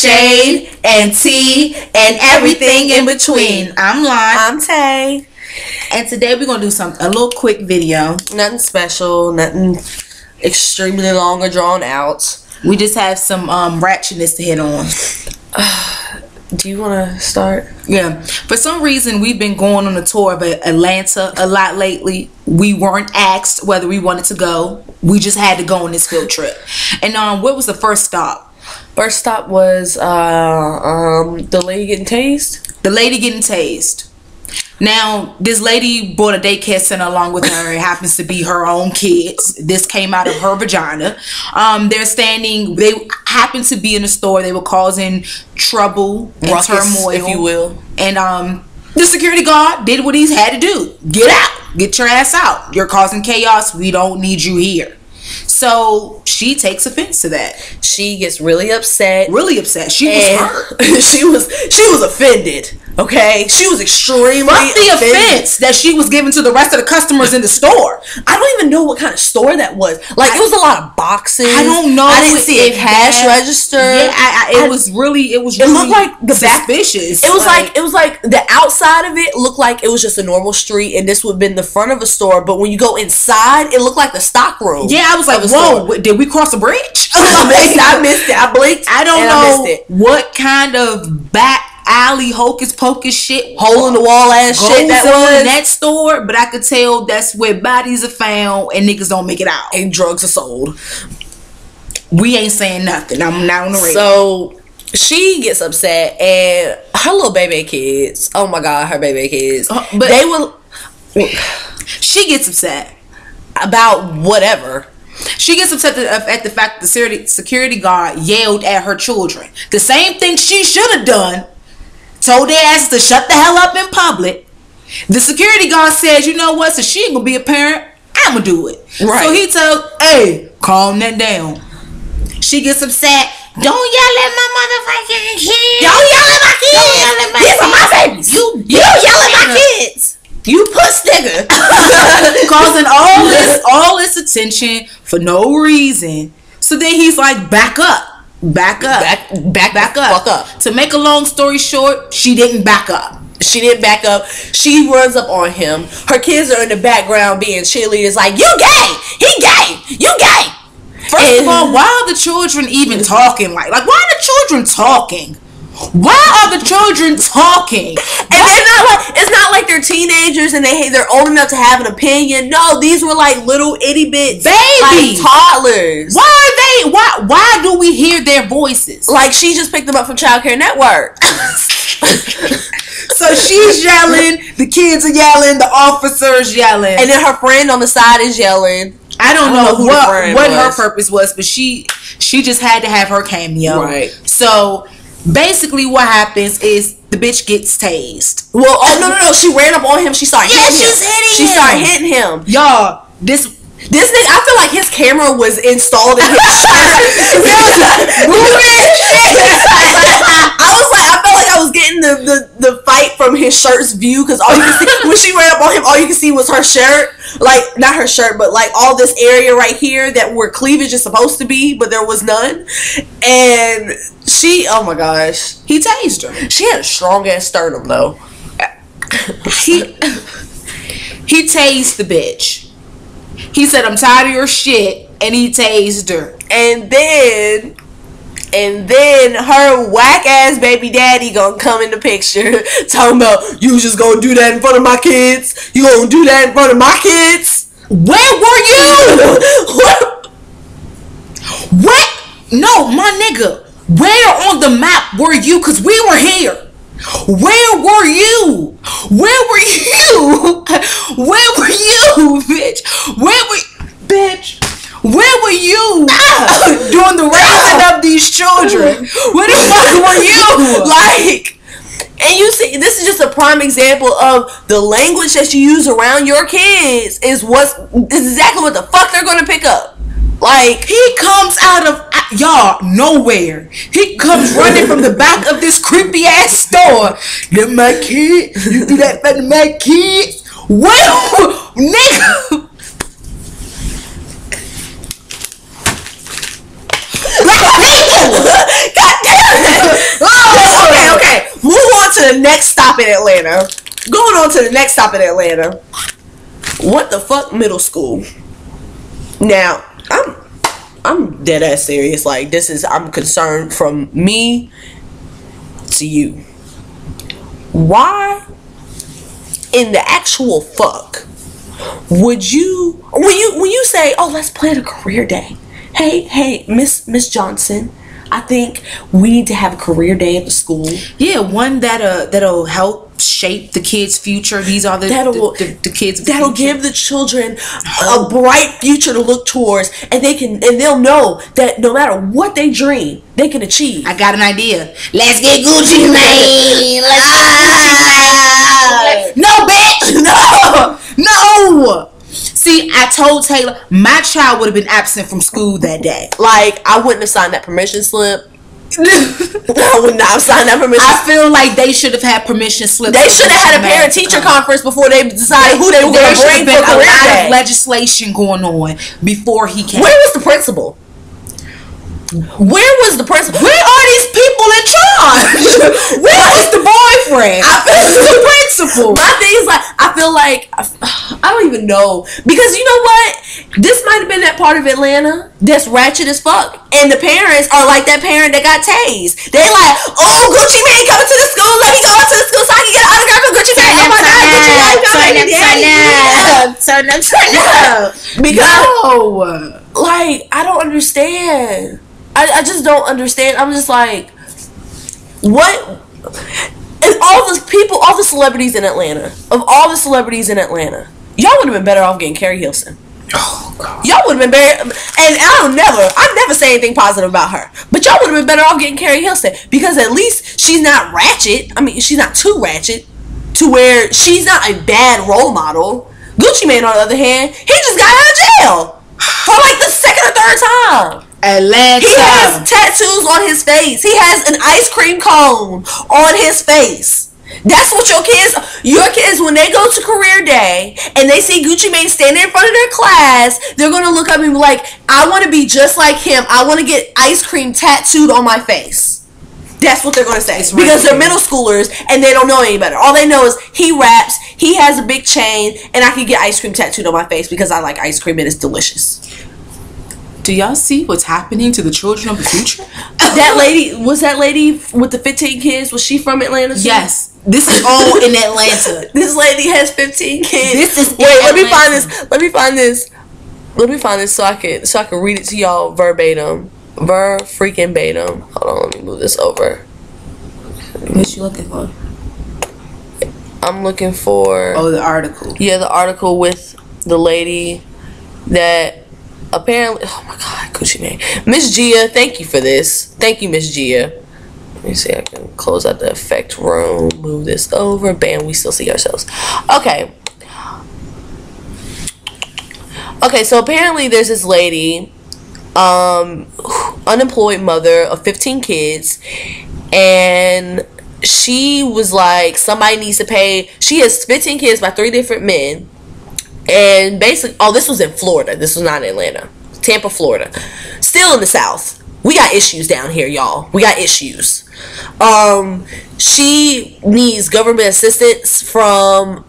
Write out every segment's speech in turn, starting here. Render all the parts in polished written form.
shade and tea and everything in between. I'm Lon. I'm Tay. And today we're going to do a little quick video. Nothing special, nothing extremely long or drawn out. We just have some ratchetness to hit on. Do you want to start? Yeah. For some reason, we've been going on a tour of Atlanta a lot lately. We weren't asked whether we wanted to go. We just had to go on this field trip. And what was the first stop? First stop was the lady getting tased. The lady getting tased. Now, this lady brought a daycare center along with her. It happens to be her own kids. This came out of her vagina. They happened to be in the store. They were causing trouble and ruckus, turmoil, if you will. And the security guard did what he had to do. Get out. Get your ass out. You're causing chaos. We don't need you here. So she takes offense to that. She gets really upset. Really upset. She was hurt. she was offended. Okay, she was extremely the offense that she was giving to the rest of the customers in the store. I don't even know what kind of store that was. Like, it was a lot of boxes. I don't know. I didn't see a cash register. Yeah, it was really it looked like the suspicious. It was like the outside of it looked like it was just a normal street, and this would have been the front of a store. But when you go inside, it looked like the stock room. Yeah, I was like, whoa, did we cross a bridge? I missed it. I blinked. I don't know what kind of back alley hocus pocus shit, hole in the wall ass shit that was in that store, but I could tell that's where bodies are found and niggas don't make it out and drugs are sold. We ain't saying nothing. I'm not on the radio. So she gets upset, and her little baby kids, oh my god, her baby kids, but they will. She gets upset about whatever. She gets upset at the fact that the security guard yelled at her children. The same thing she should have done. Told their asses to shut the hell up in public. The security guard says, you know what? So she ain't gonna be a parent. I'm gonna do it. Right. So he tells, hey, calm that down. She gets upset. Don't yell at my motherfucking kids. Don't yell at my kids. These are my babies. You yell at my kids. You puss nigga. Causing all this attention for no reason. So then he's like, back up. Back up. Back up. To make a long story short, she didn't back up. She didn't back up. She runs up on him. Her kids are in the background being cheerleaders like, you gay! He gay! You gay! First of all, why are the children even talking like why are the children talking? Why are the children talking? And it's not like they're teenagers and they're old enough to have an opinion. No, these were like little itty bits, babies, like toddlers. Why do we hear their voices? Like she just picked them up from Child Care Network. So she's yelling, the kids are yelling, the officers yelling, and then her friend on the side is yelling. I don't know what her purpose was, but she just had to have her cameo. Right. So basically what happens is the bitch gets tased. Well, no. She ran up on him. She started hitting him. She started hitting him. Y'all, this nigga, I feel like his camera was installed in his shirt. I felt like I was getting the fight from his shirt's view, because all you can see when she ran up on him, all you can see was her shirt. Like, not her shirt, but like all this area right here that where cleavage is supposed to be, but there was none. And she, oh my gosh, he tased her. She had a strong ass sternum though. He tased the bitch. He said, I'm tired of your shit, and he tased her. And then her whack ass baby daddy gonna come in the picture talking about, you just gonna do that in front of my kids? You gonna do that in front of my kids? Where were you? What? No, my nigga. Where on the map were you? Because we were here. Where were you? Where were you? Where were you, bitch? Bitch? Where were you during the raising of these children? Where the fuck were you? Like, and you see, this is just a prime example of the language that you use around your kids is exactly what the fuck they're gonna pick up. Like, he comes out of nowhere. He comes running from the back of this creepy ass store. They're my kids. You do that for my kids? Well, nigga. God damn it! the next stop in Atlanta. Going on to the next stop in Atlanta. What the fuck, middle school? Now, I'm dead ass serious. Like, I'm concerned from me to you. Why in the actual fuck would you, when you say, oh, let's plan a career day. Hey, Miss Johnson, I think we need to have a career day at the school. Yeah, one that'll help shape the kids' future. These are the kids' that'll future. give the children a bright future to look towards, and they'll know that no matter what they dream, they can achieve. I got an idea. Let's get Gucci Mane. No, bitch. No. See, I told Taylor my child would have been absent from school that day. Like, I wouldn't have signed that permission slip. I would not have signed that permission. I feel like they should have had permission slips. They should have had a parent-teacher conference before they decided who they were going to bring for a career lot day. of legislation going on before he came. Where was the principal? Where was the principal? Where are these people in charge? Where is the boyfriend? The principal. My thing is, like, I feel like I don't even know, because you know what? This might have been that part of Atlanta that's ratchet as fuck, and the parents are like that parent that got tased. They like, oh, Gucci Mane coming to the school. Let me go to the school so I can get an autograph of Gucci Mane. Oh my god, Gucci Mane. Turn up. Because like, I don't understand. I just don't understand. I'm just like, what? And all the celebrities in Atlanta, y'all would have been better off getting Carrie Hilson. Oh god. Y'all would have been better, and I never say anything positive about her, but y'all would have been better off getting Carrie Hilson, because at least she's not ratchet. I mean, she's not too ratchet to where she's not a bad role model. Gucci Mane, on the other hand, he just got out of jail for like the second or third time. Atlanta. He has tattoos on his face. He has an ice cream cone on his face. That's what your kids, when they go to career day and they see Gucci Mane standing in front of their class, they're going to look up and be like, I want to be just like him. I want to get ice cream tattooed on my face. That's what they're going to say. Because they're middle schoolers and they don't know any better. All they know is he raps, he has a big chain, and I can get ice cream tattooed on my face because I like ice cream and it's delicious. Do y'all see what's happening to the children of the future? That lady with the 15 kids, was she from Atlanta too? Yes. This is all in Atlanta. This lady has 15 kids. This is Let me find this so I can read it to y'all verbatim. Freaking batum. Hold on, let me move this over. What you looking for? I'm looking for the article. Yeah, the article with the lady that apparently, oh my god, Gucci Mane. Miss Gia, thank you for this. Thank you, Miss Gia. Let me see, I can close out the effect room, move this over. Bam, we still see ourselves. Okay, so apparently there's this lady, unemployed mother of 15 kids, and she was like, somebody needs to pay. She has 15 kids by 3 different men. And basically, this was in Florida. This was not in Atlanta. Tampa, Florida. Still in the South. We got issues down here, y'all. We got issues. She needs government assistance for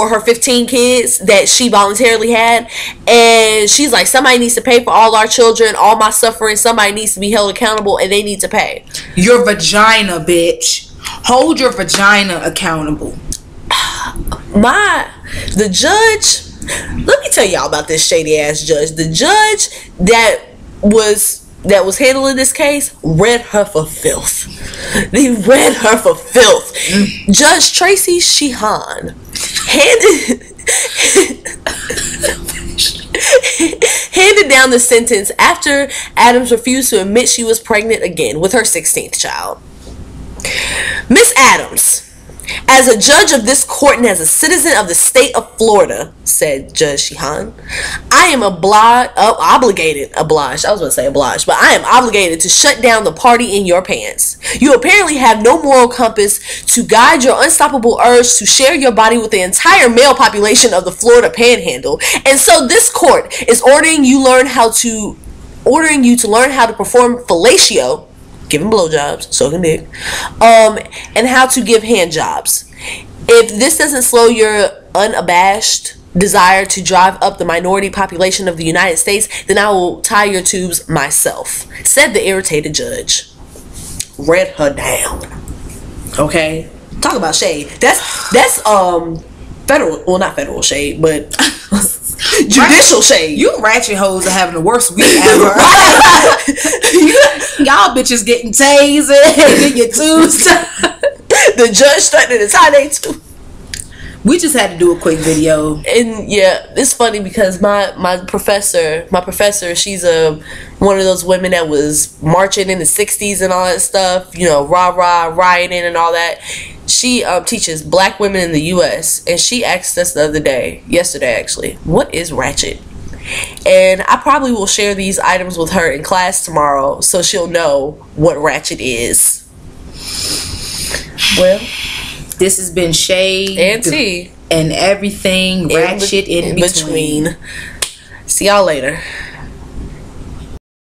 her 15 kids that she voluntarily had. And she's like, somebody needs to pay for all our children, all my suffering. Somebody needs to be held accountable, and they need to pay. Your vagina, bitch. Hold your vagina accountable. The judge, let me tell y'all about this shady ass judge. The judge that was handling this case read her for filth. They read her for filth. Judge Tracy Sheehan handed down the sentence after Adams refused to admit she was pregnant again with her 16th child. Miss Adams, as a judge of this court and as a citizen of the state of Florida, said Judge Sheehan, I am obligated to shut down the party in your pants. You apparently have no moral compass to guide your unstoppable urge to share your body with the entire male population of the Florida Panhandle, and so this court is ordering you to learn how to perform fellatio giving blowjobs, sucking dick, and how to give hand jobs. If this doesn't slow your unabashed desire to drive up the minority population of the United States, then I will tie your tubes myself, said the irritated judge. Read her down. Okay? Talk about shade. That's federal, well, not federal shade, but judicial shade. You ratchet hoes are having the worst week ever. Y'all bitches getting tased, getting your tubes. The judge threatening to tie they too. We just had to do a quick video. And yeah, it's funny because my professor, she's one of those women that was marching in the 60s and all that stuff, you know, rioting and all that. She teaches black women in the US, and she asked us yesterday actually, what is Ratchet? And I probably will share these items with her in class tomorrow so she'll know what Ratchet is. Well, this has been shade and tea and everything ratchet in between. See y'all later.